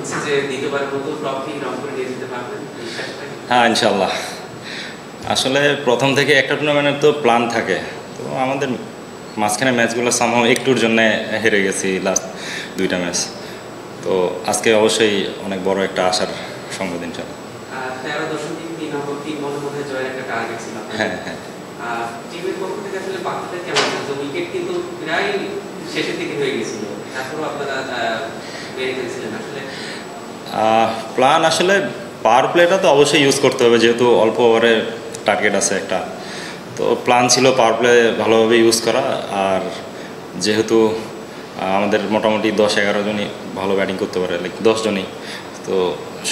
হচ্ছে যে দ্বিতীয়বার মতো ট্রফি রংপুরে নিয়ে যেতে পারবেন? হ্যাঁ, ইনশাল্লাহ। আসলে প্রথম থেকে একটা টুর্নামেন্টের তো প্ল্যান থাকে, তো আমাদের মাঝখানে ম্যাচগুলো সামহাও একটুর জন্য হেরে গেছি লাস্ট 2টা ম্যাচ। তো আজকে অবশ্যই অনেক বড় একটা আশার সংবাদ ইনশাল্লাহ। 13.3 নম্বর টিম মধ্যে জয়ের একটা টার্গেট ছিল। হ্যাঁ হ্যাঁ, টিমের পক্ষ থেকে আসলে বাকিটা কেমন আছে? উইকেট কিন্তু প্রায় শেষের দিকে হয়ে গেছিল, তারপরও আপনারা বেরিয়ে গেছিলেন। আসলে প্ল্যান আসলে পাওয়ার প্লেটা তো অবশ্যই ইউজ করতে হবে, যেহেতু অল্প ওভারে টার্গেট আছে একটা। তো প্ল্যান ছিল পাওয়ার প্লে ভালোভাবে ইউজ করা, আর যেহেতু আমাদের মোটামুটি 10-11 জনই ভালো ব্যাটিং করতে পারে, লাইক 10 জনই, তো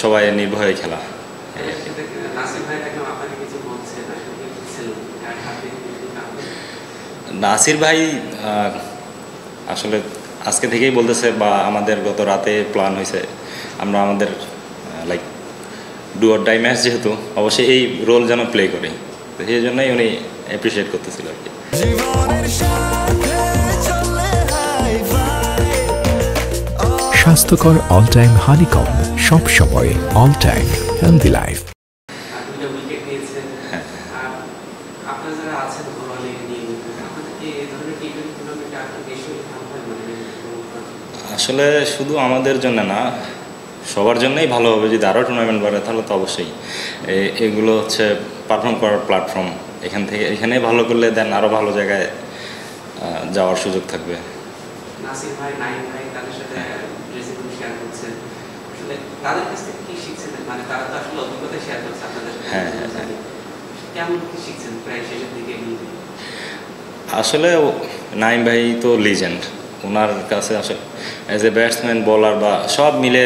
সবাই নির্ভয়ে খেলা। নাসির ভাই আসলে আজকে থেকেই বলতেছে, বা আমাদের গত রাতে প্ল্যান হয়েছে, আমরা আমাদের like do or die match যেহেতু, অবশ্যই এই রোল যেন প্লে করি, তো সেই জন্যই উনি অ্যাপ্রিসিয়েট করতেছিল আর কি। স্বাস্থ্যকর অল টাইম হানিকম, সব সময় অল টাইম হেলদি লাইফ। আসলে শুধু আমাদের জন্য না, সবার জন্যই ভালো হবে যদি আরও টুর্নামেন্ট বাড়ে, তাহলে তো অবশ্যই এগুলো হচ্ছে পারফর্ম করার প্ল্যাটফর্ম। এখানে ভালো করলে দেন আরও ভালো জায়গায় যাওয়ার সুযোগ থাকবে। নাসির ভাই, নাইম ভাই তাদের সাথে ড্রেসিং রুম শেয়ার করছেন, আসলে তাদের কাছ থেকে কি শিখছেন? মানে তারা তো আসলে অভিজ্ঞতা শেয়ার করছে আপনাদের সাথে। হ্যাঁ হ্যাঁ হ্যাঁ, কেমন কি শিখছেন প্রায় শেষের দিকে? আসলে নাইম ভাই তো লিজেন্ড, ওনার কাছে আসলে অ্যাজ এ ব্যাটসম্যান, বলার বা সব মিলে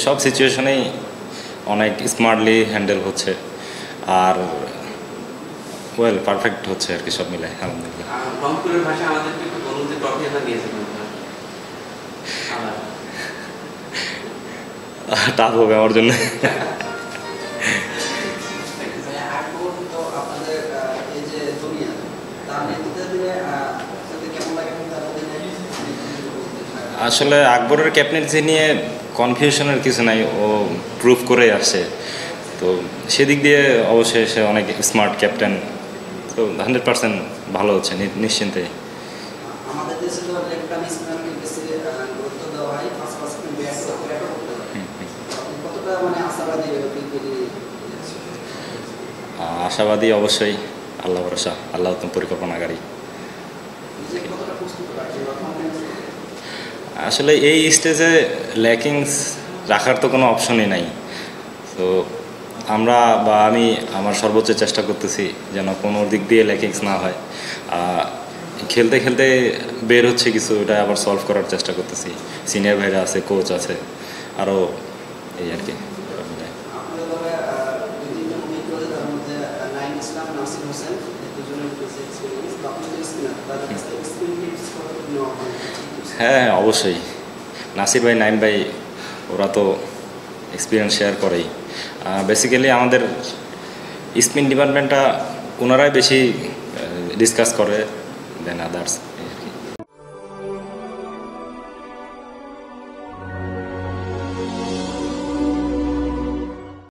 সব সিচুয়েশনেই অনেক স্মার্টলি হ্যান্ডেল হচ্ছে, আর ওয়েল পারফেক্ট হচ্ছে আর কি, সব মিলে আলহামদুলিল্লাহ। রংপুরের ভাষা আমাদেরকে একটু বলুন যে ট্রফি আমরা নিয়েছি টাফ হবে আমার জন্য। আসলে আকবরের ক্যাপ্টেন্সি নিয়ে কনফিউশনের কিছু নাই, ও প্রুভ করেই আসছে, তো সেদিক দিয়ে অবশ্যই সে অনেক স্মার্ট ক্যাপ্টেন, তো 100% ভালো হচ্ছে নিশ্চিন্তে। আশাবাদী অবশ্যই, আল্লাহ ভরসা, আল্লাহ উত্তম পরিকল্পনাকারী। আসলে এই স্টেজে ল্যাকিংস রাখার তো কোনো অপশনই নাই, তো আমরা বা আমি আমার সর্বোচ্চ চেষ্টা করতেছি যেন কোনো দিক দিয়ে ল্যাকিংস না হয়। খেলতে খেলতে বের হচ্ছে কিছু, এটা আবার সলভ করার চেষ্টা করতেছি। সিনিয়র ভাইরা আছে, কোচ আছে, আরও এই আর কি। হ্যাঁ হ্যাঁ, অবশ্যই। নাসির ভাই, নাইম ভাই, ওরা তো এক্সপিরিয়েন্স শেয়ার করেই। বেসিক্যালি আমাদের স্পিন ডিপার্টমেন্টটা ওনারাই বেশি ডিসকাস করে দেন আদার্স।